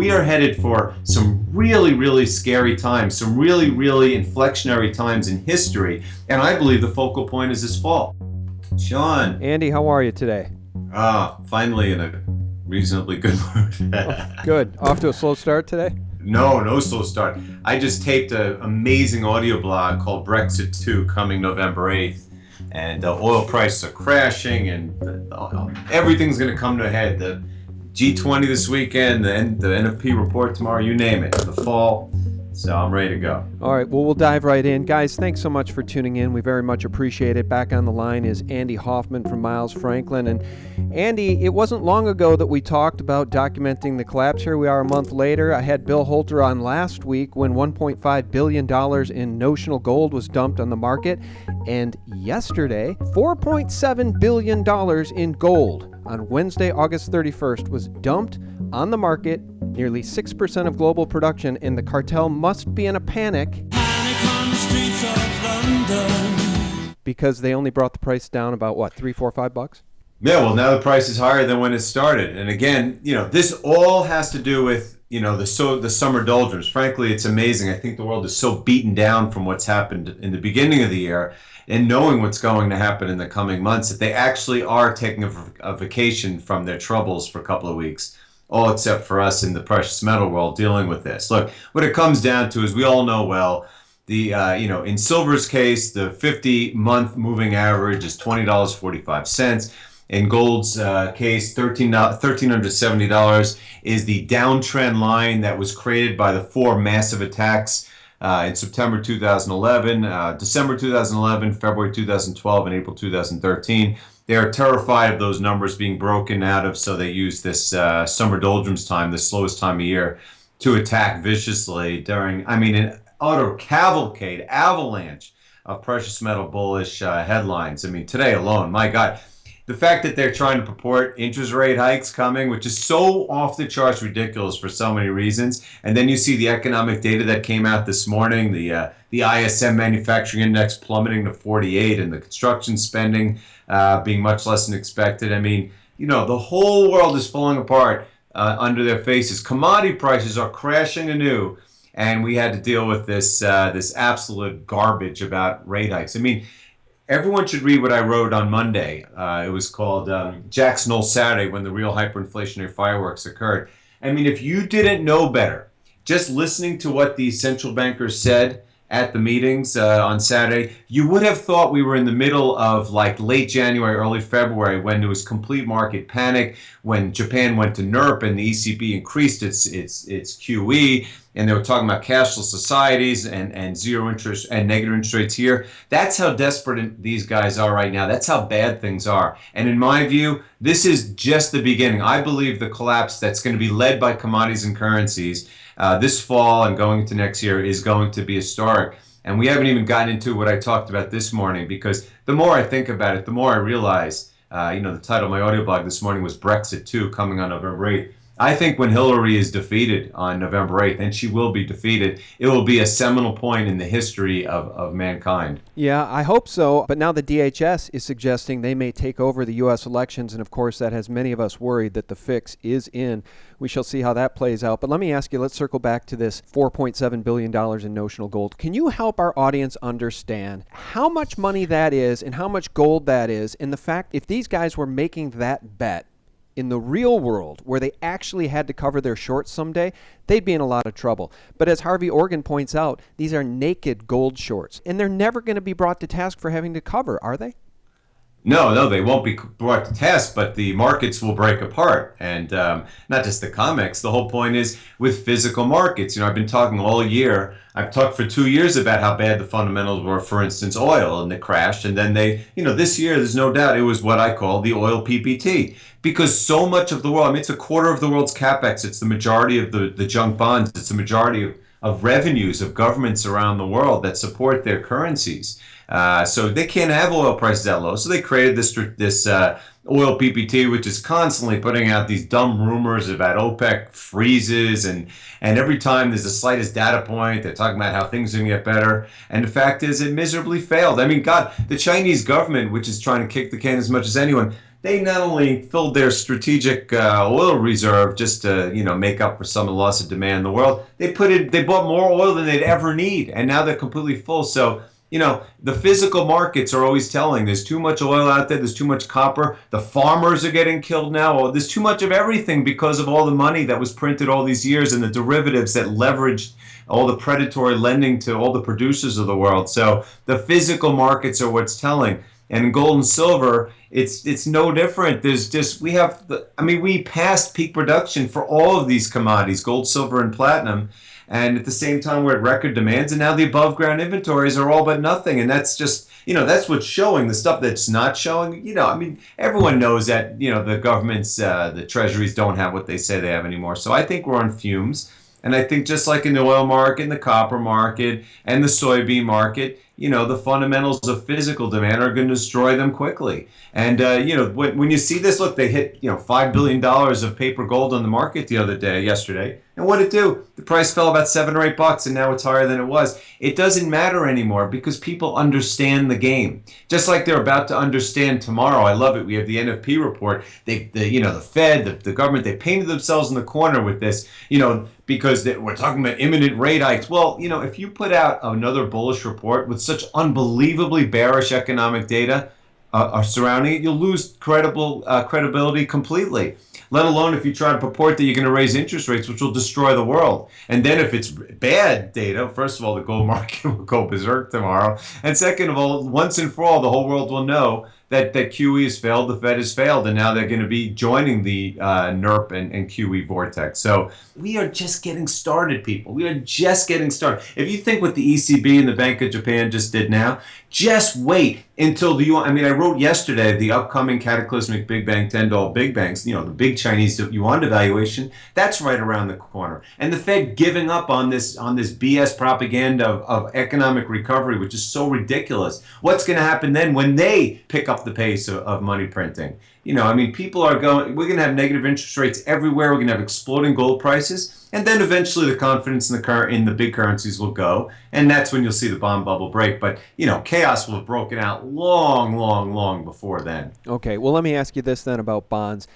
we are headed for some really, really scary times, some really, really inflectionary times in history. And I believe the focal point is this fall. Sean. Andy, how are you today? Finally in a reasonably good mood. Good. Off to a slow start today? No slow start. I just taped an amazing audio blog called BREXIT 2 coming November 8th. And oil prices are crashing and everything's going to come to a head. The G20 this weekend, the NFP report tomorrow, you name it, the fall. So I'm ready to go. All right, well, we'll dive right in. Guys, thanks so much for tuning in. We very much appreciate it. Back on the line is Andy Hoffman from Miles Franklin. And Andy, it wasn't long ago that we talked about documenting the collapse. Here we are a month later. I had Bill Holter on last week when $1.5 billion in notional gold was dumped on the market. And yesterday, $4.7 billion in gold on Wednesday, August 31st was dumped on the market, nearly 6% of global production, and the cartel must be in a panic. Panic on the streets of London. Because they only brought the price down about, what, $3, $4, $5? Yeah, well, now the price is higher than when it started. And again, this all has to do with, the summer doldrums. Frankly, it's amazing. I think the world is so beaten down from what's happened in the beginning of the year and knowing what's going to happen in the coming months that they actually are taking a vacation from their troubles for a couple of weeks. All except for us in the precious metal world dealing with this. Look, what it comes down to is we all know well, in silver's case, the 50-month moving average is $20.45. In gold's case, $1,370 is the downtrend line that was created by the four massive attacks in September 2011, December 2011, February 2012, and April 2013. They are terrified of those numbers being broken out of, so they use this summer doldrums time, the slowest time of year, to attack viciously during, an utter cavalcade, avalanche of precious metal bullish headlines. Today alone, my God, the fact that they're trying to purport interest rate hikes coming, which is so off the charts ridiculous for so many reasons, and then you see the economic data that came out this morning, the ISM manufacturing index plummeting to 48, and the construction spending being much less than expected. The whole world is falling apart under their faces. Commodity prices are crashing anew, and we had to deal with this absolute garbage about rate hikes. Everyone should read what I wrote on Monday. It was called Jackson Hole Saturday, when the real hyperinflationary fireworks occurred. If you didn't know better, just listening to what the central bankers said at the meetings on Saturday, you would have thought we were in the middle of late January, early February, when there was complete market panic, when Japan went to NERP and the ECB increased its QE, and they were talking about cashless societies and zero interest and negative interest rates here. That's how desperate these guys are right now. That's how bad things are. And in my view, this is just the beginning. I believe the collapse that's going to be led by commodities and currencies this fall and going into next year is going to be historic. And we haven't even gotten into what I talked about this morning, because the more I think about it, the more I realize, the title of my audio blog this morning was BREXIT 2 coming on November 8th. I think when Hillary is defeated on November 8th, and she will be defeated, it will be a seminal point in the history of mankind. Yeah, I hope so. But now the DHS is suggesting they may take over the U.S. elections. And of course, that has many of us worried that the fix is in. We shall see how that plays out. But let me ask you, let's circle back to this $4.7 billion in notional gold. Can you help our audience understand how much money that is and how much gold that is? And the fact, if these guys were making that bet in the real world, where they actually had to cover their shorts someday, they'd be in a lot of trouble. But as Harvey Organ points out, these are naked gold shorts, and they're never going to be brought to task for having to cover, are they? No, they won't be brought to task, but the markets will break apart. And not just the COMEX, the whole point is with physical markets. I've been talking all year. I've talked for 2 years about how bad the fundamentals were, for instance, oil, and they crashed. And then this year, there's no doubt it was what I call the oil PPT. Because so much of the world, it's a quarter of the world's capex. It's the majority of the junk bonds. It's the majority of revenues of governments around the world that support their currencies. So they can't have oil prices that low. So they created this oil PPT, which is constantly putting out these dumb rumors about OPEC freezes. And every time there's the slightest data point, they're talking about how things are going to get better. And the fact is, it miserably failed. God, the Chinese government, which is trying to kick the can as much as anyone, they not only filled their strategic oil reserve just to make up for some of the loss of demand in the world. They bought more oil than they'd ever need, and now they're completely full. So the physical markets are always telling there's too much oil out there, there's too much copper, the farmers are getting killed now. Oh, there's too much of everything because of all the money that was printed all these years and the derivatives that leveraged all the predatory lending to all the producers of the world. So the physical markets are what's telling. And in gold and silver, it's no different. We passed peak production for all of these commodities, gold, silver, and platinum. And at the same time, we're at record demands, and now the above ground inventories are all but nothing. And that's just, that's what's showing. The stuff that's not showing, everyone knows that, the governments, the treasuries don't have what they say they have anymore. So I think we're on fumes. And I think just like in the oil market, and the copper market, and the soybean market, the fundamentals of physical demand are going to destroy them quickly. And, when you see this, look, they hit, $5 billion of paper gold on the market yesterday. And what did it do? The price fell about $7 or $8, and now it's higher than it was. It doesn't matter anymore because people understand the game. Just like they're about to understand tomorrow. I love it. We have the NFP report. The Fed, the government, they painted themselves in the corner with this, because we're talking about imminent rate hikes. Well, if you put out another bullish report with such unbelievably bearish economic data surrounding it, you'll lose credibility completely. Let alone if you try to purport that you're going to raise interest rates, which will destroy the world. And then if it's bad data, first of all, the gold market will go berserk tomorrow. And second of all, once and for all, the whole world will know that QE has failed, the Fed has failed, and now they're going to be joining the NERP and QE vortex. So we are just getting started, people. We are just getting started. If you think what the ECB and the Bank of Japan just did now, just wait until the yuan. I wrote yesterday the upcoming cataclysmic Big Bang, $10 big banks, the big Chinese yuan devaluation, that's right around the corner. And the Fed giving up on this BS propaganda of economic recovery, which is so ridiculous. What's going to happen then when they pick up the pace of money printing? People are we're going to have negative interest rates everywhere. We're going to have exploding gold prices. And then eventually the confidence in the big currencies will go. And that's when you'll see the bond bubble break. But, chaos will have broken out long, long, long before then. Okay, well, let me ask you this then about bonds.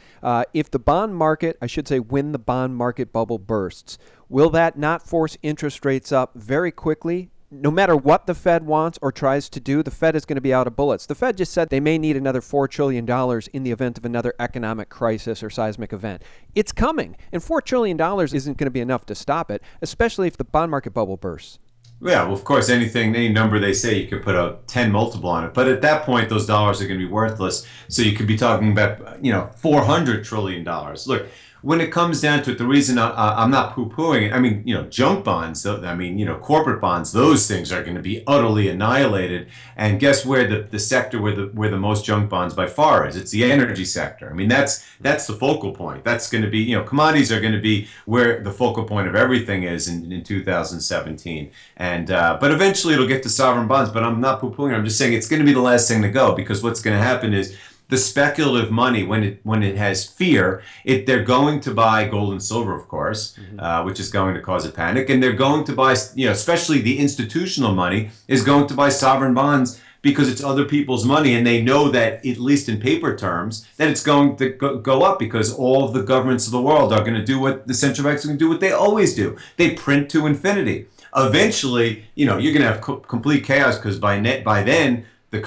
If the bond market, I should say when the bond market bubble bursts, will that not force interest rates up very quickly? No matter what the Fed wants or tries to do, the Fed is going to be out of bullets. The Fed just said they may need another $4 trillion in the event of another economic crisis or seismic event. It's coming, and $4 trillion isn't going to be enough to stop it, especially if the bond market bubble bursts. Yeah, well, of course, any number they say, you could put a 10 multiple on it. But at that point, those dollars are going to be worthless. So you could be talking about, $400 trillion. Look, when it comes down to it, the reason I'm not poo-pooing it, junk bonds, corporate bonds, those things are going to be utterly annihilated. And guess where the sector where the most junk bonds by far is? It's the energy sector. That's the focal point. That's going to be, commodities are going to be where the focal point of everything is in 2017. And but eventually it'll get to sovereign bonds. But I'm not poo-pooing it. I'm just saying it's going to be the last thing to go, because what's going to happen is the speculative money, when it has fear, they're going to buy gold and silver, of course, which is going to cause a panic, and they're going to buy, especially the institutional money is going to buy sovereign bonds because it's other people's money, and they know that, at least in paper terms, that it's going to go up because all of the governments of the world are going to do what the central banks are going to do, what they always do. They print to infinity. Eventually, you're going to have complete chaos because by then, the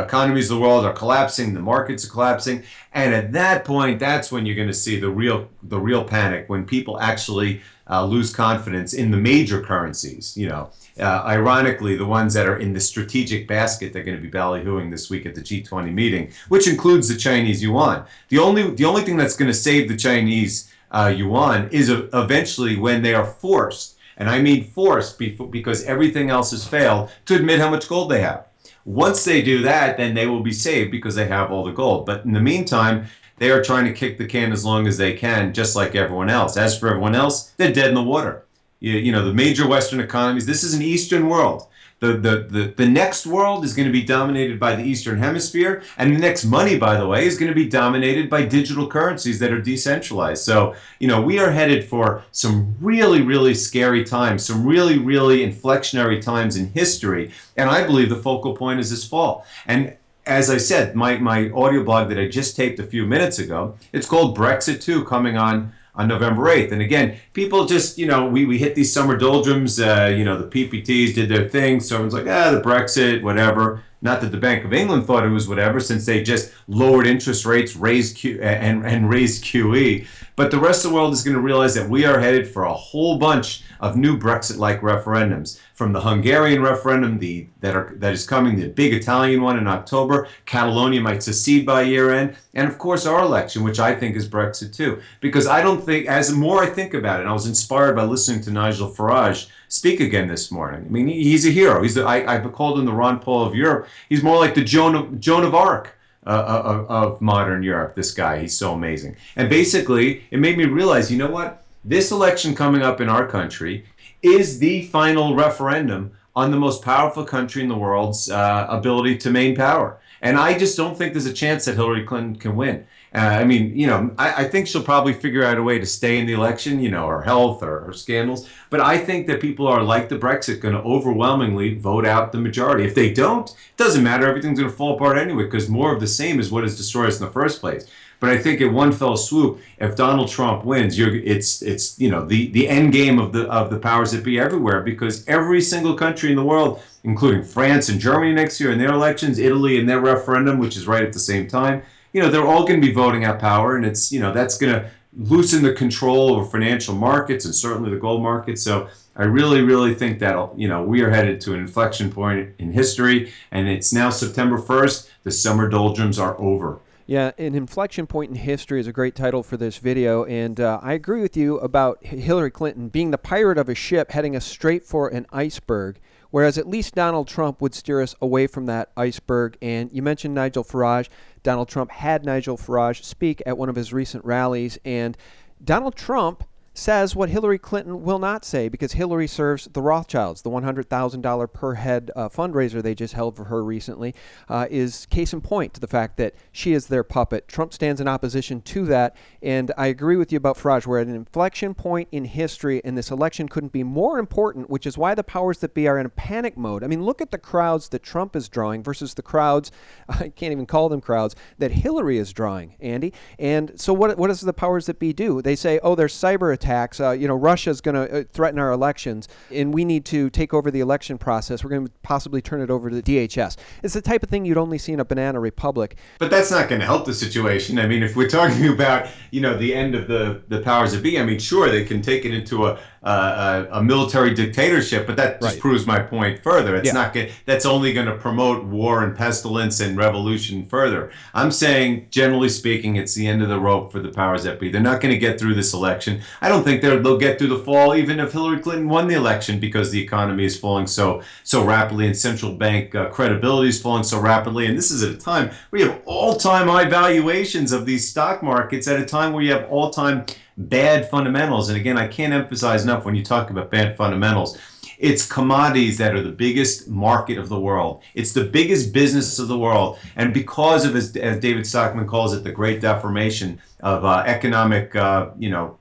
economies of the world are collapsing, the markets are collapsing, and at that point, that's when you're going to see the real panic, when people actually lose confidence in the major currencies. Ironically, the ones that are in the strategic basket, they're going to be ballyhooing this week at the G20 meeting, which includes the Chinese yuan. The only thing that's going to save the Chinese yuan is eventually when they are forced, and I mean forced because everything else has failed, to admit how much gold they have. Once they do that, then they will be saved because they have all the gold. But in the meantime, they are trying to kick the can as long as they can, just like everyone else. As for everyone else, they're dead in the water. The major Western economies, this is an Eastern world. The next world is going to be dominated by the Eastern Hemisphere, and the next money, by the way, is going to be dominated by digital currencies that are decentralized. So, we are headed for some really, really scary times, some really, really inflectionary times in history, and I believe the focal point is this fall. And as I said, my audio blog that I just taped a few minutes ago, it's called Brexit 2, coming on November 8th. And again, people just, we hit these summer doldrums, the PPTs did their thing. So everyone's like, the Brexit, whatever. Not that the Bank of England thought it was whatever, since they just lowered interest rates, raised raised QE. But the rest of the world is going to realize that we are headed for a whole bunch of new Brexit-like referendums, from the Hungarian referendum that is coming, the big Italian one in October. Catalonia might secede by year end, and of course our election, which I think is Brexit too. Because I don't think, as the more I think about it, and I was inspired by listening to Nigel Farage speak again this morning. I mean, he's a hero. I've called him the Ron Paul of Europe. He's more like the Joan of Arc of modern Europe. This guy, he's so amazing. And basically, it made me realize, you know what? This election coming up in our country is the final referendum on the most powerful country in the world's ability to maintain power. And I just don't think there's a chance that Hillary Clinton can win. I think she'll probably figure out a way to stay in the election, her health or her scandals. But I think that people are, like the Brexit, going to overwhelmingly vote out the majority. If they don't, it doesn't matter. Everything's going to fall apart anyway, because more of the same is what has destroyed us in the first place. But I think in one fell swoop, if Donald Trump wins, it's the end game of the powers that be everywhere, because every single country in the world, including France and Germany next year in their elections, Italy in their referendum, which is right at the same time, they're all going to be voting out power, and it's that's going to loosen the control over financial markets and certainly the gold market. So I really, really think that we are headed to an inflection point in history, and it's now September 1st. The summer doldrums are over. Yeah, an inflection point in history is a great title for this video, and I agree with you about Hillary Clinton being the pirate of a ship heading us straight for an iceberg, whereas at least Donald Trump would steer us away from that iceberg. And you mentioned Nigel Farage. Donald Trump had Nigel Farage speak at one of his recent rallies, and Donald Trump says what Hillary Clinton will not say, because Hillary serves the Rothschilds. The $100,000 per head fundraiser they just held for her recently is case in point to the fact that she is their puppet. Trump stands in opposition to that, and I agree with you about Farage. We're at an inflection point in history, and this election couldn't be more important, which is why the powers that be are in a panic mode. I mean, look at the crowds that Trump is drawing versus the crowds, I can't even call them crowds, that Hillary is drawing, Andy. And so what does the powers that be do? They say, oh, there's cyber attacks. Russia's going to threaten our elections, and we need to take over the election process. We're going to possibly turn it over to the DHS. It's the type of thing you'd only see in a banana republic. But that's not going to help the situation. I mean, if we're talking about, the end of the powers that be, I mean, sure, they can take it into a military dictatorship, but that just proves my point further. It's not good. That's only going to promote war and pestilence and revolution further. I'm saying, generally speaking, it's the end of the rope for the powers that be. They're not going to get through this election. I don't think they'll get through the fall, even if Hillary Clinton won the election, because the economy is falling so rapidly, and central bank credibility is falling so rapidly. And this is at a time where you have all-time high valuations of these stock markets, at a time where you have all-time bad fundamentals. And again, I can't emphasize enough, when you talk about bad fundamentals, it's commodities that are the biggest market of the world. It's the biggest business of the world. And because of, as David Stockman calls it, the great deformation of economic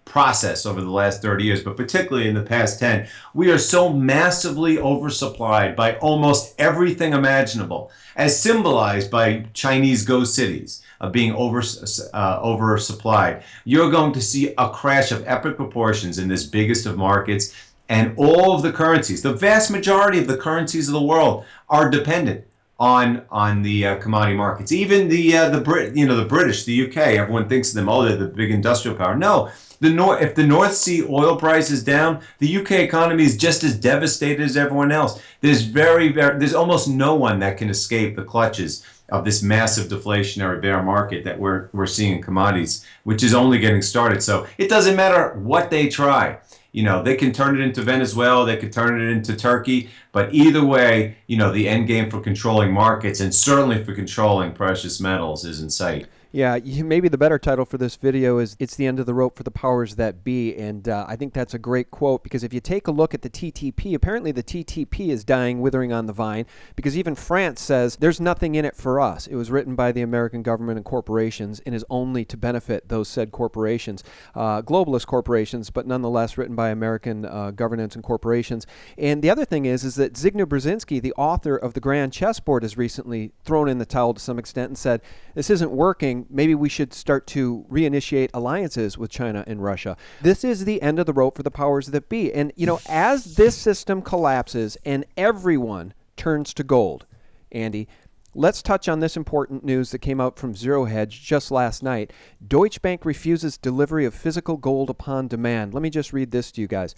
process over the last 30 years, but particularly in the past 10, we are so massively oversupplied by almost everything imaginable, as symbolized by Chinese ghost cities being oversupplied. You're going to see a crash of epic proportions in this biggest of markets. And all of the currencies, the vast majority of the currencies of the world, are dependent on the commodity markets. Even the British, the UK, everyone thinks of them, oh, they're the big industrial power. No, if the North Sea oil price is down, the UK economy is just as devastated as everyone else. There's almost no one that can escape the clutches of this massive deflationary bear market that we're seeing in commodities, which is only getting started. So it doesn't matter what they try. They can turn it into Venezuela, they could turn it into Turkey, but either way, the end game for controlling markets, and certainly for controlling precious metals, is in sight. Yeah, maybe the better title for this video is "It's the End of the Rope for the Powers That Be," and I think that's a great quote, because if you take a look at the TTP, apparently the TTP is dying, withering on the vine, because even France says there's nothing in it for us. It was written by the American government and corporations and is only to benefit those said corporations, globalist corporations, but nonetheless written by American governance and corporations. And the other thing is that Zbigniew Brzezinski, the author of The Grand Chessboard, has recently thrown in the towel to some extent and said, this isn't working. Maybe we should start to reinitiate alliances with China and Russia. This is the end of the rope for the powers that be. And, as this system collapses and everyone turns to gold, Andy, let's touch on this important news that came out from Zero Hedge just last night. Deutsche Bank refuses delivery of physical gold upon demand. Let me just read this to you guys.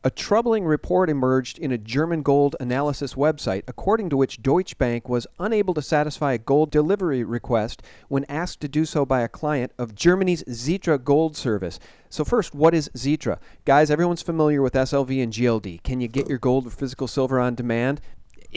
A troubling report emerged in a German gold analysis website, according to which Deutsche Bank was unable to satisfy a gold delivery request when asked to do so by a client of Germany's Xetra gold service. So first, what is Xetra? Guys, everyone's familiar with SLV and GLD. Can you get your gold or physical silver on demand?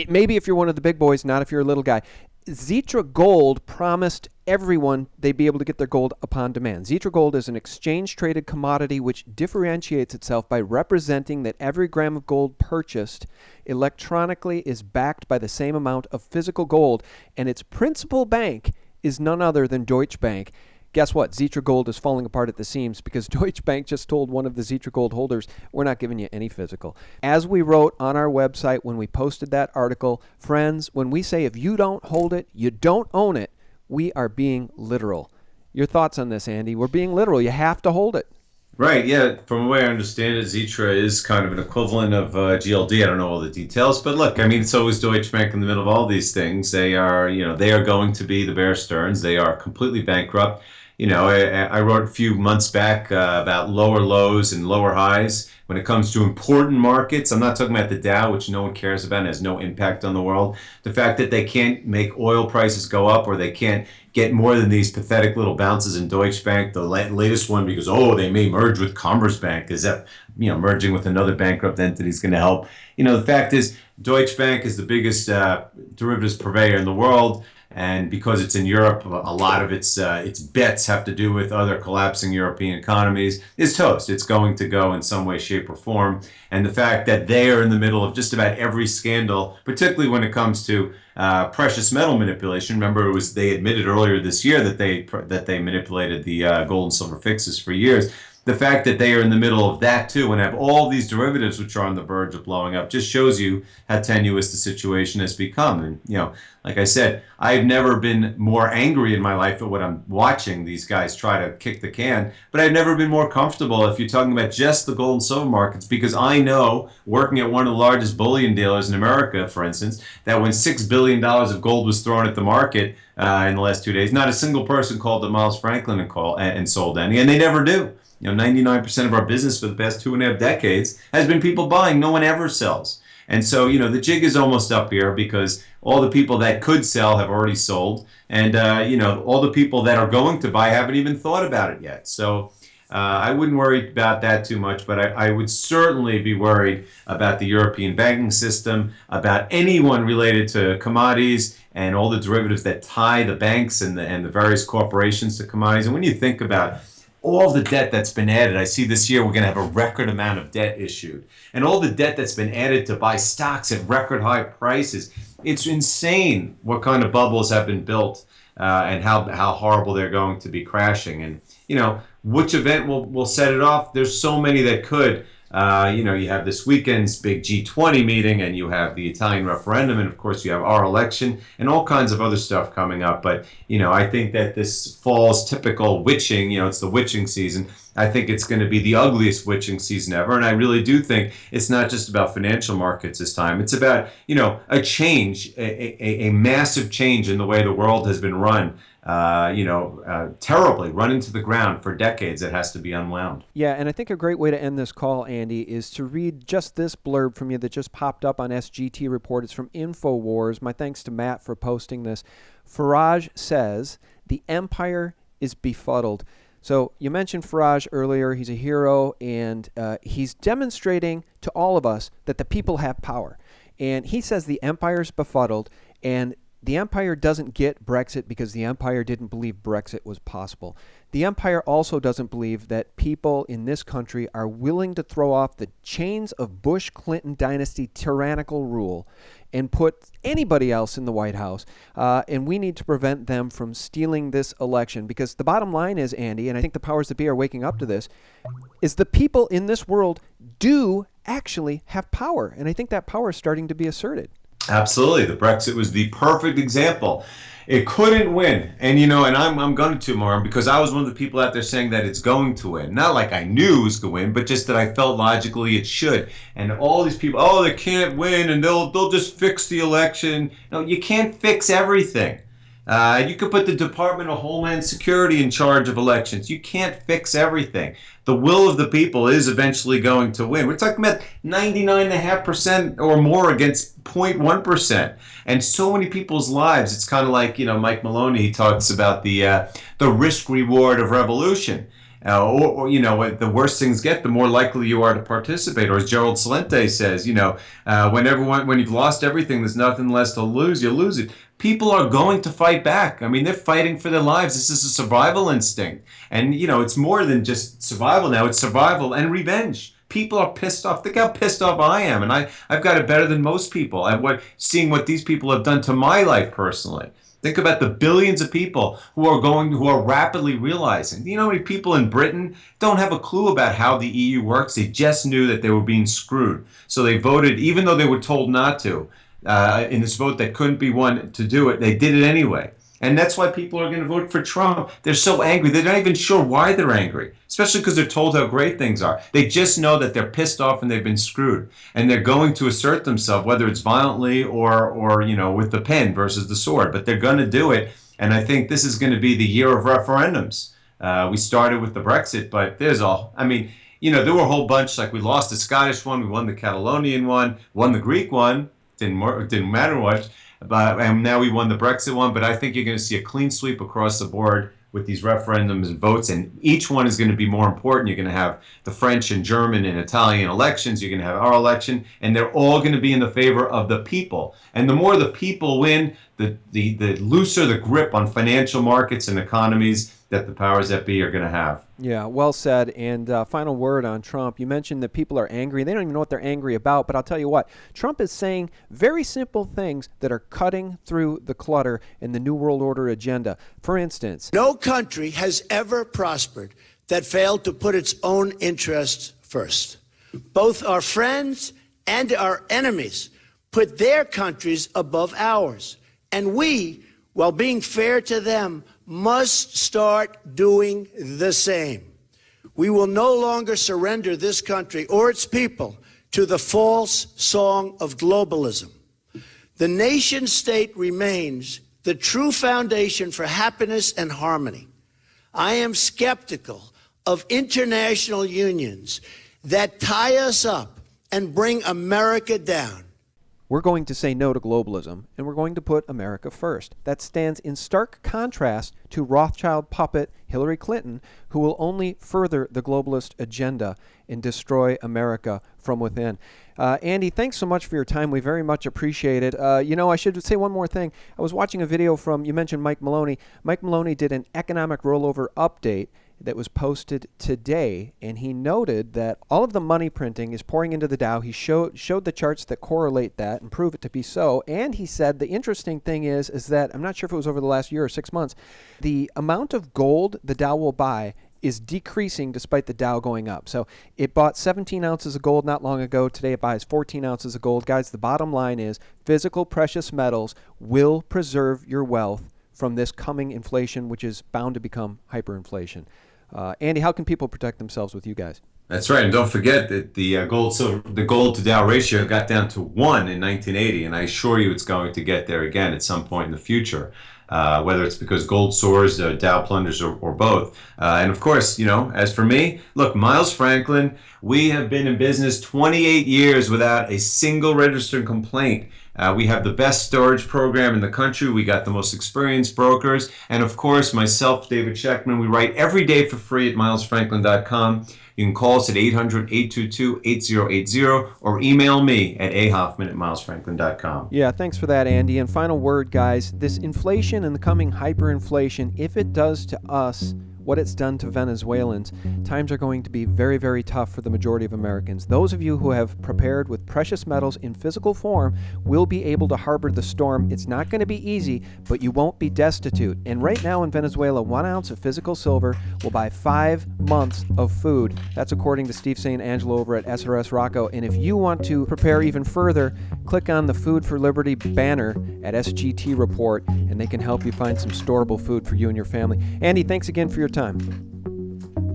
Maybe if you're one of the big boys, not if you're a little guy. Xetra Gold promised everyone they'd be able to get their gold upon demand. Xetra Gold is an exchange-traded commodity which differentiates itself by representing that every gram of gold purchased electronically is backed by the same amount of physical gold, and its principal bank is none other than Deutsche Bank. Guess what? Xetra Gold is falling apart at the seams because Deutsche Bank just told one of the Xetra Gold holders, we're not giving you any physical. As we wrote on our website when we posted that article, friends, when we say if you don't hold it, you don't own it, we are being literal. Your thoughts on this, Andy? We're being literal. You have to hold it. Right, yeah. From the way I understand it, Xetra is kind of an equivalent of GLD. I don't know all the details, but look, I mean, so is Deutsche Bank in the middle of all these things. They are, they are going to be the Bear Stearns. They are completely bankrupt. I wrote a few months back about lower lows and lower highs when it comes to important markets. I'm not talking about the Dow, which no one cares about and has no impact on the world. The fact that they can't make oil prices go up, or they can't get more than these pathetic little bounces in Deutsche Bank. The latest one, because, they may merge with Commerzbank, as if, merging with another bankrupt entity is going to help. The fact is, Deutsche Bank is the biggest derivatives purveyor in the world. And because it's in Europe, a lot of its bets have to do with other collapsing European economies. It's toast. It's going to go in some way, shape, or form. And the fact that they are in the middle of just about every scandal, particularly when it comes to precious metal manipulation. Remember, they admitted earlier this year that they manipulated the gold and silver fixes for years. The fact that they are in the middle of that too and have all these derivatives which are on the verge of blowing up just shows you how tenuous the situation has become. And, like I said, I've never been more angry in my life at what I'm watching these guys try to kick the can, but I've never been more comfortable if you're talking about just the gold and silver markets, because I know, working at one of the largest bullion dealers in America, for instance, that when $6 billion of gold was thrown at the market in the last 2 days, not a single person called up Miles Franklin and sold any, and they never do. 99% of our business for the past 2.5 decades has been people buying. No one ever sells. And so, the jig is almost up here because all the people that could sell have already sold. And, all the people that are going to buy haven't even thought about it yet. So I wouldn't worry about that too much, but I would certainly be worried about the European banking system, about anyone related to commodities and all the derivatives that tie the banks and the various corporations to commodities. And when you think about all the debt that's been added. I see this year we're going to have a record amount of debt issued. And all the debt that's been added to buy stocks at record high prices. It's insane what kind of bubbles have been built and how horrible they're going to be crashing. And, which event will set it off? There's so many that could. You have this weekend's big G20 meeting, and you have the Italian referendum, and of course you have our election, and all kinds of other stuff coming up. But, I think that this fall's typical witching, it's the witching season. I think it's going to be the ugliest witching season ever. And I really do think it's not just about financial markets this time. It's about, a change, a massive change in the way the world has been run. Terribly run into the ground for decades. It has to be unwound. Yeah, and I think a great way to end this call, Andy, is to read just this blurb from you that just popped up on SGT Report. It's from InfoWars. My thanks to Matt for posting this. Farage says, the empire is befuddled. So you mentioned Farage earlier. He's a hero, and he's demonstrating to all of us that the people have power. And he says the empire's befuddled, and The empire doesn't get Brexit because the empire didn't believe Brexit was possible. The empire also doesn't believe that people in this country are willing to throw off the chains of Bush-Clinton dynasty tyrannical rule and put anybody else in the White House. And we need to prevent them from stealing this election, because the bottom line is, Andy, and I think the powers that be are waking up to this, is the people in this world do actually have power. And I think that power is starting to be asserted. Absolutely. The Brexit was the perfect example. It couldn't win. And, and I'm going to tomorrow because I was one of the people out there saying that it's going to win. Not like I knew it was going to win, but just that I felt logically it should. And all these people, oh, they can't win and they'll just fix the election. No, you can't fix everything. You could put the Department of Homeland Security in charge of elections. You can't fix everything. The will of the people is eventually going to win. We're talking about 99.5% or more against 0.1%. And so many people's lives, it's kind of like, Mike Maloney, he talks about the risk reward of revolution. Or the worse things get, the more likely you are to participate. Or as Gerald Celente says, when you've lost everything, there's nothing less to lose, you lose it. People are going to fight back. I mean, they're fighting for their lives. This is a survival instinct. And, it's more than just survival now. It's survival and revenge. People are pissed off. Think how pissed off I am. And I've got it better than most people. Seeing what these people have done to my life personally. Think about the billions of people who are rapidly realizing. You know how many people in Britain don't have a clue about how the EU works? They just knew that they were being screwed. So they voted, even though they were told not to. In this vote that couldn't be won to do it, they did it anyway. And that's why people are going to vote for Trump. They're so angry. They're not even sure why they're angry, especially because they're told how great things are. They just know that they're pissed off and they've been screwed. And they're going to assert themselves, whether it's violently or with the pen versus the sword. But they're going to do it. And I think this is going to be the year of referendums. We started with the Brexit, but there were a whole bunch. Like we lost the Scottish one, we won the Catalonian one, won the Greek one. Didn't matter much, and now we won the Brexit one. But I think you're going to see a clean sweep across the board with these referendums and votes, and each one is going to be more important. You're going to have the French and German and Italian elections. You're going to have our election, and they're all going to be in the favor of the people. And the more the people win, the looser the grip on financial markets and economies that the powers that be are going to have. Yeah, well said. And final word on Trump. You mentioned that people are angry. They don't even know what they're angry about. But I'll tell you what, Trump is saying very simple things that are cutting through the clutter in the New World Order agenda. For instance, no country has ever prospered that failed to put its own interests first. Both our friends and our enemies put their countries above ours. And we, while being fair to them, must start doing the same. We will no longer surrender this country or its people to the false song of globalism. The nation state remains the true foundation for happiness and harmony. I am skeptical of international unions that tie us up and bring America down. we're going to say no to globalism, and we're going to put America first. That stands in stark contrast to Rothschild puppet Hillary Clinton, who will only further the globalist agenda and destroy America from within. Andy, thanks so much for your time. We very much appreciate it. I should say one more thing. I was watching a video from, you mentioned Mike Maloney. Mike Maloney did an economic rollover update that was posted today, and he noted that all of the money printing is pouring into the Dow. He showed the charts that correlate that and prove it to be so, and he said the interesting thing is that, I'm not sure if it was over the last year or 6 months, the amount of gold the Dow will buy is decreasing despite the Dow going up. So it bought 17 ounces of gold not long ago. Today it buys 14 ounces of gold. Guys, the bottom line is physical precious metals will preserve your wealth from this coming inflation, which is bound to become hyperinflation. Andy, how can people protect themselves with you guys? That's right, and don't forget that the gold to Dow ratio got down to 1 in 1980, and I assure you it's going to get there again at some point in the future. Whether it's because gold soars, Dow plunders, or both. And of course, as for me, look, Miles Franklin, we have been in business 28 years without a single registered complaint. We have the best storage program in the country. We got the most experienced brokers. And of course, myself, David Scheckman, we write every day for free at milesfranklin.com. You can call us at 800-822-8080 or email me at ahoffman@milesfranklin.com. Yeah, thanks for that, Andy. And final word, guys, this inflation and the coming hyperinflation, if it does to us what it's done to Venezuelans, times are going to be very, very tough for the majority of Americans. Those of you who have prepared with precious metals in physical form will be able to harbor the storm. It's not going to be easy, but you won't be destitute. And right now in Venezuela, 1 ounce of physical silver will buy 5 months of food. That's according to Steve St. Angelo over at SRS Rocco. And if you want to prepare even further, click on the Food for Liberty banner at SGT Report, and they can help you find some storable food for you and your family. Andy, thanks again for your time.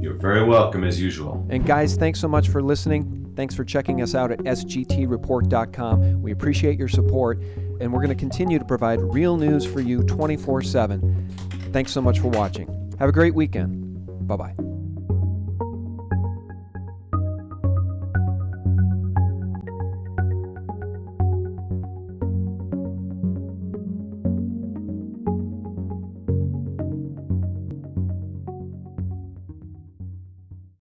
You're very welcome, as usual. And guys, thanks so much for listening. Thanks for checking us out at sgtreport.com. We appreciate your support, and we're going to continue to provide real news for you 24/7. Thanks so much for watching. Have a great weekend. Bye-bye.